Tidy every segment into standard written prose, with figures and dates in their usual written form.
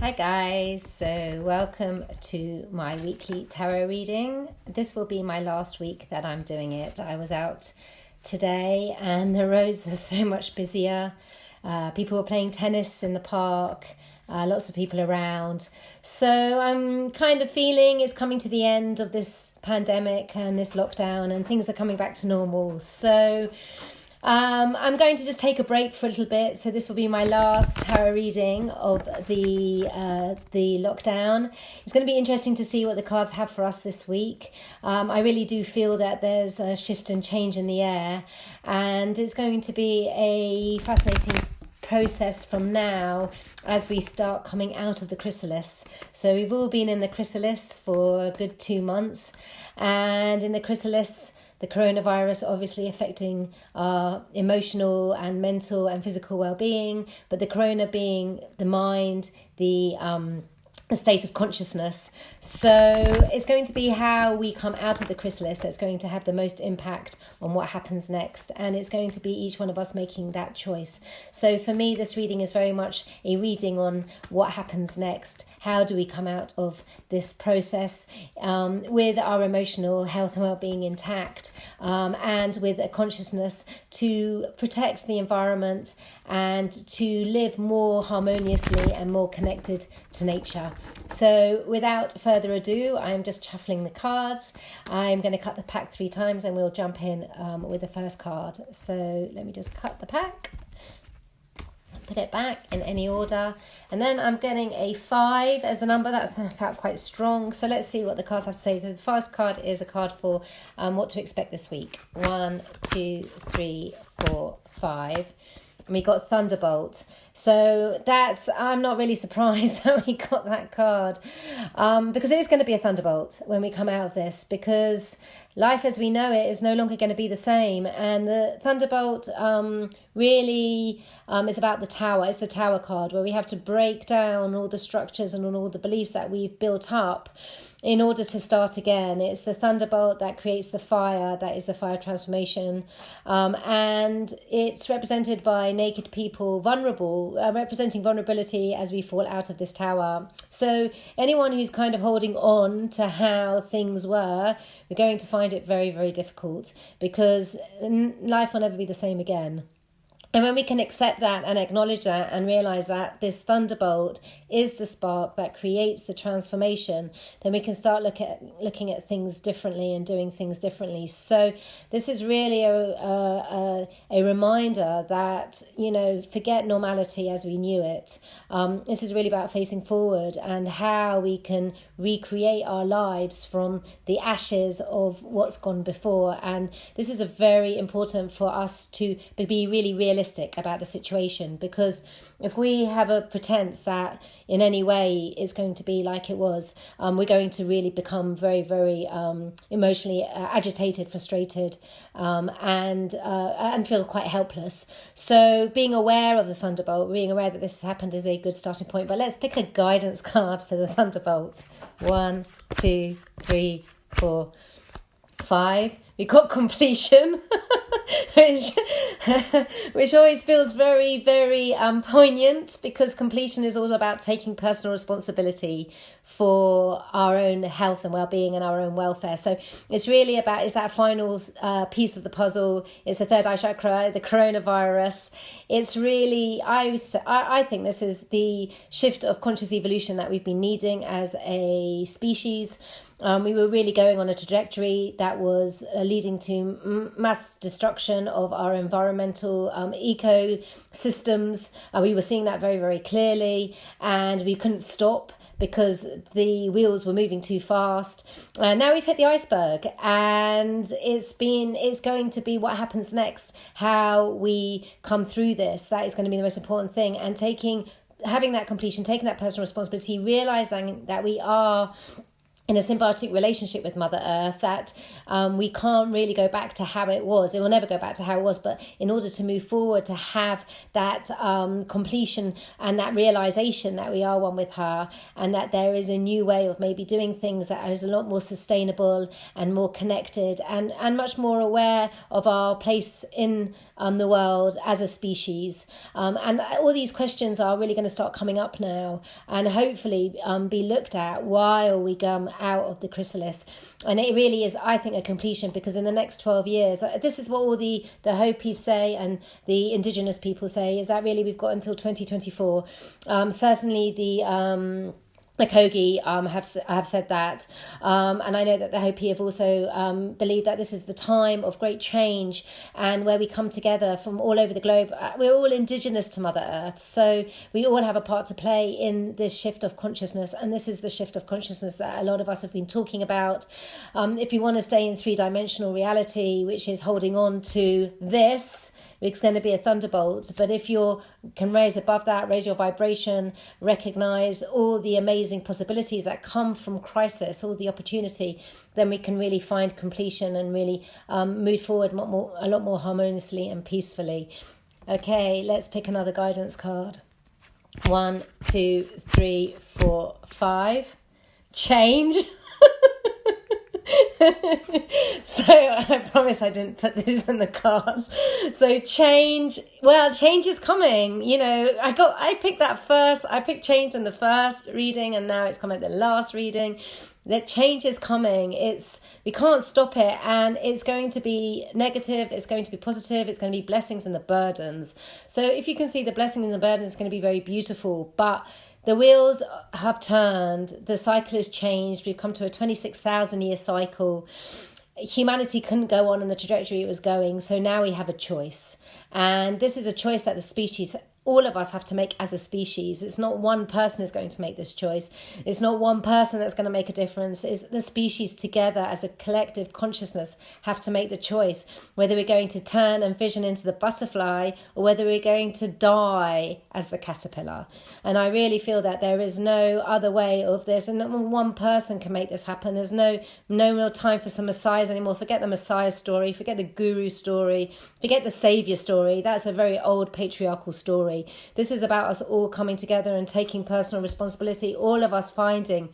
Hi guys, so welcome to my weekly tarot reading. This will be my last week that I'm doing it. I was out today and the roads are so much busier. People were playing tennis in the park, lots of people around. So I'm kind of feeling it's coming to the end of this pandemic and this lockdown and things are coming back to normal. So I'm going to just take a break for a little bit. So this will be my last tarot reading of the lockdown. It's going to be interesting to see what the cards have for us this week. I really do feel that there's a shift and change in the air, and it's going to be a fascinating process from now as we start coming out of the chrysalis. So we've all been in the chrysalis for a good 2 months, and in the chrysalis the coronavirus obviously affecting our emotional and mental and physical well-being, but the corona being the mind, the state of consciousness. So it's going to be how we come out of the chrysalis that's going to have the most impact on what happens next, and it's going to be each one of us making that choice. So for me, this reading is very much a reading on what happens next. How do we come out of this process with our emotional health and well-being intact, and with a consciousness to protect the environment and to live more harmoniously and more connected to nature. So without further ado, I'm just shuffling the cards. I'm going to cut the pack 3 times and we'll jump in with the first card. So let me just cut the pack, put it back in any order, and then I'm getting a 5 as the number. That's felt quite strong. So let's see what the cards have to say. So the first card is a card for what to expect this week. 1, 2, 3, 4, 5. And we got Thunderbolt. So I'm not really surprised that we got that card, because it is going to be a thunderbolt when we come out of this, because life as we know it is no longer going to be the same. And the thunderbolt really is about the tower. It's the tower card, where we have to break down all the structures and all the beliefs that we've built up in order to start again. It's the thunderbolt that creates the fire, that is the fire transformation. And it's represented by naked people, vulnerable, representing vulnerability as we fall out of this tower. So anyone who's kind of holding on to how things were, we're going to find it very, very difficult, because life will never be the same again. And when we can accept that and acknowledge that and realise that this thunderbolt is the spark that creates the transformation, then we can start looking at things differently and doing things differently. So this is really a reminder that, forget normality as we knew it. This is really about facing forward and how we can recreate our lives from the ashes of what's gone before. And this is a very important for us to be really realistic about the situation, because if we have a pretense that in any way it's going to be like it was, we're going to really become very, very emotionally agitated, frustrated, and feel quite helpless. So being aware of the thunderbolt, being aware that this has happened, is a good starting point. But let's pick a guidance card for the thunderbolt. 1, 2, 3, 4, 5. We got completion, which always feels very, very poignant, because completion is all about taking personal responsibility for our own health and well-being and our own welfare. So it's really about, is that final piece of the puzzle. It's the third eye chakra, the coronavirus. It's really, I think this is the shift of conscious evolution that we've been needing as a species. We were really going on a trajectory that was leading to mass destruction of our environmental ecosystems. We were seeing that very, very clearly, and we couldn't stop because the wheels were moving too fast. And now we've hit the iceberg, and it's going to be what happens next, how we come through this. That is going to be the most important thing. And having that completion, taking that personal responsibility, realizing that we are in a symbiotic relationship with Mother Earth, that we can't really go back to how it was. It will never go back to how it was, but in order to move forward, to have that completion and that realization that we are one with her, and that there is a new way of maybe doing things that is a lot more sustainable and more connected, and much more aware of our place in the world as a species. And all these questions are really going to start coming up now, and hopefully be looked at while we come out of the chrysalis. And it really is, I think, a completion, because in the next 12 years, this is what all the Hopis say and the indigenous people say, is that really we've got until 2024. Certainly the Kogi have said that, and I know that the Hopi have also believed that this is the time of great change, and where we come together from all over the globe. We're all indigenous to Mother Earth, so we all have a part to play in this shift of consciousness, and this is the shift of consciousness that a lot of us have been talking about. If you want to stay in three-dimensional reality, which is holding on to this, it's going to be a thunderbolt. But if you can raise above that, raise your vibration, recognize all the amazing possibilities that come from crisis, all the opportunity, then we can really find completion and really move forward a lot more harmoniously and peacefully. Okay, let's pick another guidance card. 1, 2, 3, 4, 5. Change. So I promise I didn't put this in the cards. So change is coming. I picked change in the first reading, and now it's come at the last reading. That change is coming. We can't stop it, and it's going to be negative, it's going to be positive, it's going to be blessings and the burdens. So if you can see the blessings and the burdens, it's going to be very beautiful. But the wheels have turned, the cycle has changed, we've come to a 26,000 year cycle. Humanity couldn't go on in the trajectory it was going, so now we have a choice. And this is a choice that the species, all of us, have to make as a species. It's not one person is going to make this choice. It's not one person that's going to make a difference. It's the species together as a collective consciousness have to make the choice, whether we're going to turn and vision into the butterfly, or whether we're going to die as the caterpillar. And I really feel that there is no other way of this, and not one person can make this happen. There's no real time for some messiahs anymore. Forget the messiah story, forget the guru story, forget the savior story. That's a very old patriarchal story. This is about us all coming together and taking personal responsibility, all of us finding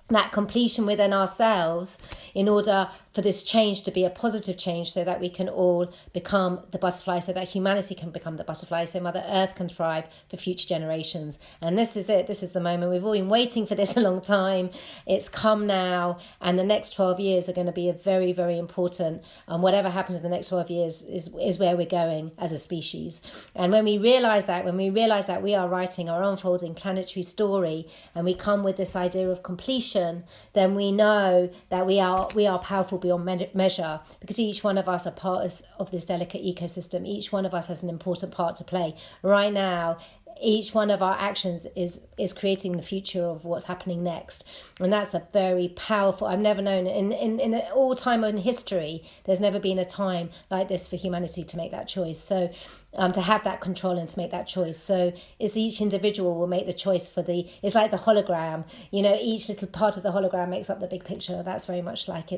that completion within ourselves in order for this change to be a positive change, so that we can all become the butterfly, so that humanity can become the butterfly, so Mother Earth can thrive for future generations. And this is it. This is the moment. We've all been waiting for this a long time. It's come now, and the next 12 years are going to be a very, very important. And whatever happens in the next 12 years is where we're going as a species. And when we realise that we are writing our unfolding planetary story, and we come with this idea of completion, then we know that we are powerful beyond measure, because each one of us are part of this delicate ecosystem. Each one of us has an important part to play. Right now, each one of our actions is creating the future of what's happening next. And that's a very powerful, I've never known, in all time in history, there's never been a time like this for humanity to make that choice. So to have that control and to make that choice. So it's each individual will make the choice it's like the hologram, each little part of the hologram makes up the big picture. That's very much like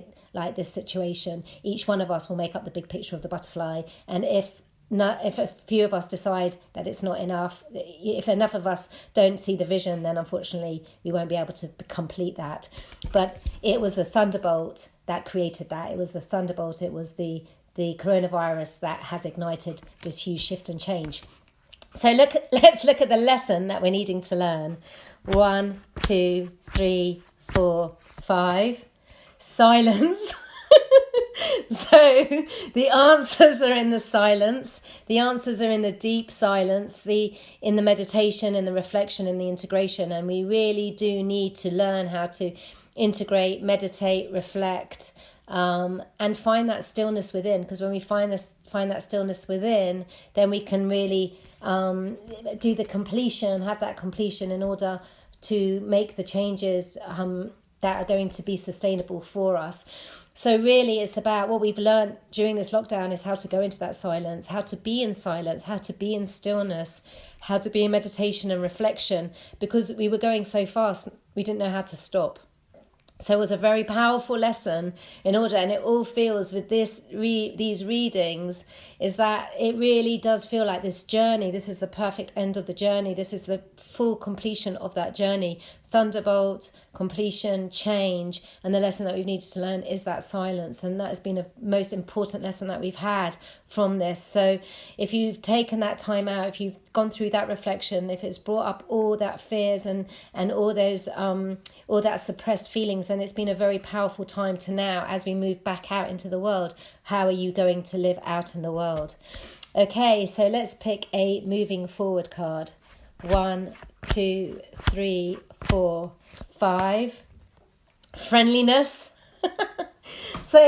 this situation. Each one of us will make up the big picture of the butterfly. And if a few of us decide that it's not enough, if enough of us don't see the vision, then unfortunately we won't be able to complete that. But it was the thunderbolt that created that. It was the thunderbolt. It was the coronavirus that has ignited this huge shift and change. So let's look at the lesson that we're needing to learn. 1, 2, 3, 4, 5. Silence. So the answers are in the silence. The answers are in the deep silence, in the meditation, in the reflection, in the integration. And we really do need to learn how to integrate, meditate, reflect, and find that stillness within. Because when we find that stillness within, then we can really do the completion, have that completion in order to make the changes that are going to be sustainable for us. So really it's about what we've learned during this lockdown is how to go into that silence, how to be in silence, how to be in stillness, how to be in meditation and reflection, because we were going so fast, we didn't know how to stop. So it was a very powerful lesson in order, and it all feels with these readings is that it really does feel like this journey. This is the perfect end of the journey. This is the full completion of that journey. Thunderbolt, completion, change, and the lesson that we've needed to learn is that silence, and that has been a most important lesson that we've had from this. So if you've taken that time out, if you've gone through that reflection, if it's brought up all that fears and all those all that suppressed feelings, then it's been a very powerful time to now, as we move back out into the world, how are you going to live out in the world? Okay, so let's pick a moving forward card. 1, 2, 3, 4, 5. Friendliness. So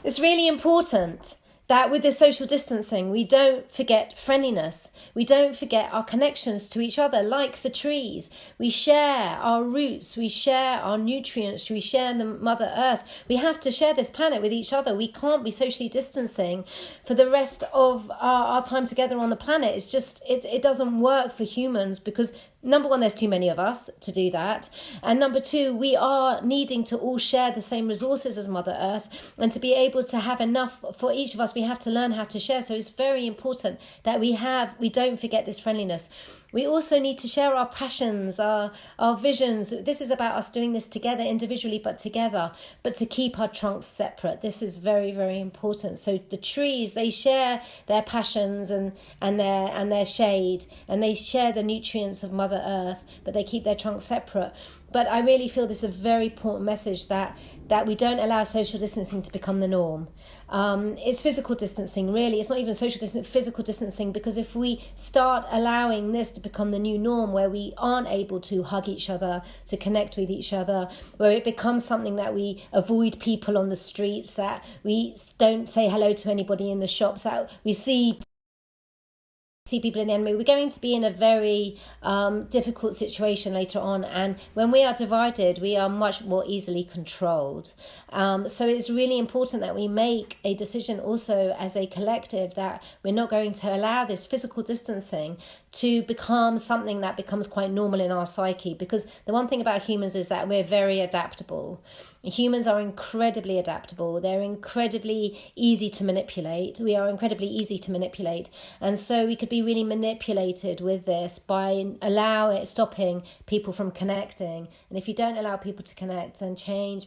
it's really important that with the social distancing, we don't forget friendliness. We don't forget our connections to each other, like the trees. We share our roots, we share our nutrients, we share the Mother Earth. We have to share this planet with each other. We can't be socially distancing for the rest of our time together on the planet. It's just, it doesn't work for humans because number one, there's too many of us to do that. And number two, we are needing to all share the same resources as Mother Earth. And to be able to have enough for each of us, we have to learn how to share. So it's very important that we don't forget this friendliness. We also need to share our passions, our visions. This is about us doing this together, individually, but together, but to keep our trunks separate. This is very, very important. So the trees, they share their passions and their shade, and they share the nutrients of Mother Earth, but they keep their trunks separate. But I really feel this is a very important message that we don't allow social distancing to become the norm. It's physical distancing, really. It's not even social distancing, physical distancing, because if we start allowing this to become the new norm, where we aren't able to hug each other, to connect with each other, where it becomes something that we avoid people on the streets, that we don't say hello to anybody in the shops, that we see people in the enemy, we're going to be in a very difficult situation later on. And when we are divided, we are much more easily controlled. So it's really important that we make a decision also as a collective that we're not going to allow this physical distancing to become something that becomes quite normal in our psyche. Because the one thing about humans is that we're very adaptable. Humans are incredibly adaptable. They're incredibly easy to manipulate. We are incredibly easy to manipulate. And so we could be really manipulated with this by stopping people from connecting. And if you don't allow people to connect, then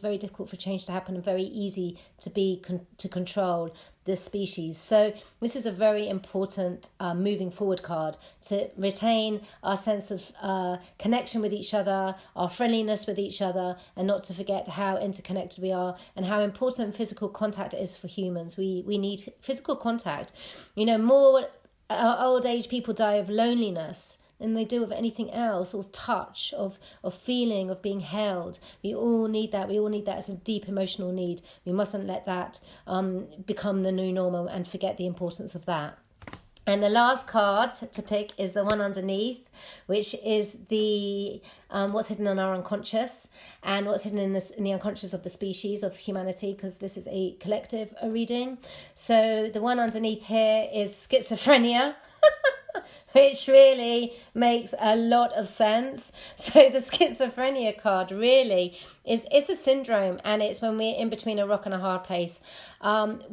very difficult for change to happen, and very easy to control the species. So this is a very important moving forward card, to retain our sense of connection with each other, our friendliness with each other, and not to forget how interconnected we are and how important physical contact is for humans. We need physical contact. More old age people die of loneliness than they do of anything else, or touch, of feeling, of being held. We all need that. We all need that as a deep emotional need. We mustn't let that become the new normal and forget the importance of that. And the last card to pick is the one underneath, which is the what's hidden in our unconscious, and what's hidden in the unconscious of the species, of humanity, because this is a collective reading. So the one underneath here is schizophrenia. Which really makes a lot of sense. So the schizophrenia card really it's a syndrome, and it's when we're in between a rock and a hard place.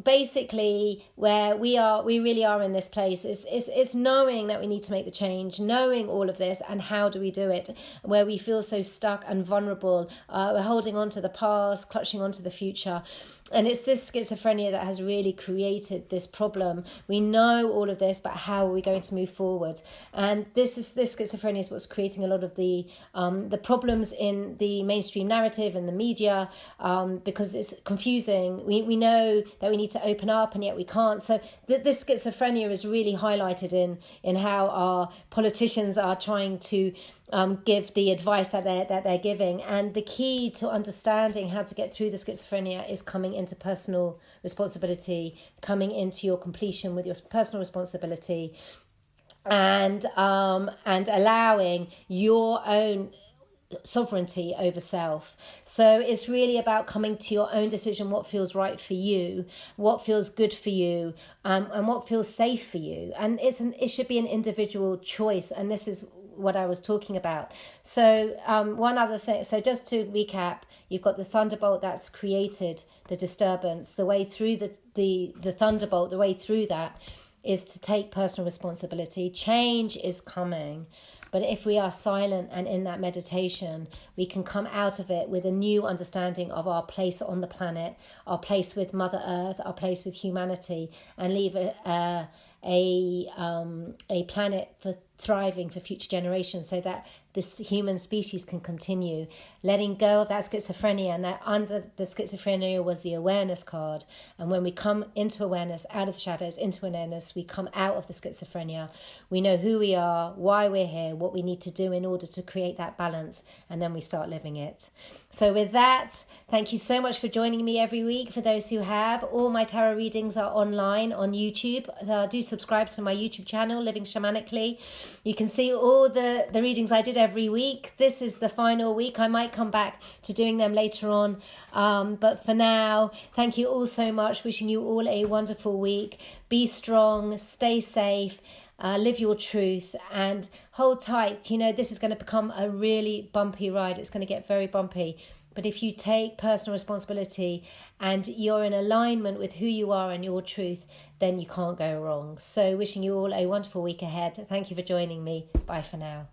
Basically, where we really are in this place. It's knowing that we need to make the change, knowing all of this, and how do we do it? Where we feel so stuck and vulnerable, we're holding on to the past, clutching on to the future. And it's this schizophrenia that has really created this problem. We know all of this, but how are we going to move forward? And this schizophrenia is what's creating a lot of the problems in the mainstream narrative and the media, because it's confusing. We know that we need to open up, and yet we can't. So this schizophrenia is really highlighted in how our politicians are trying to give the advice that they're giving. And the key to understanding how to get through the schizophrenia is coming into personal responsibility, coming into your completion with your personal responsibility, and allowing your own sovereignty over self. So it's really about coming to your own decision, what feels right for you, what feels good for you, and what feels safe for you. And it should be an individual choice. And this is what I was talking about. So one other thing, so just to recap, you've got the thunderbolt that's created the disturbance. The way through the thunderbolt, the way through that is to take personal responsibility. Change is coming. But if we are silent and in that meditation, we can come out of it with a new understanding of our place on the planet, our place with Mother Earth, our place with humanity, and leave a planet for thriving for future generations, so that this human species can continue. Letting go of that schizophrenia, and that under the schizophrenia was the awareness card. And when we come into awareness, out of the shadows, into awareness, we come out of the schizophrenia. We know who we are, why we're here, what we need to do in order to create that balance, and then we start living it. So with that, thank you so much for joining me every week. For those who have, all my tarot readings are online on YouTube. Do subscribe to my YouTube channel, Living Shamanically. You can see all the readings I did every week. This is the final week. I might come back to doing them later on. But for now, thank you all so much. Wishing you all a wonderful week. Be strong, stay safe, live your truth, and hold tight. You know, this is going to become a really bumpy ride. It's going to get very bumpy. But if you take personal responsibility and you're in alignment with who you are and your truth, then you can't go wrong. So wishing you all a wonderful week ahead. Thank you for joining me. Bye for now.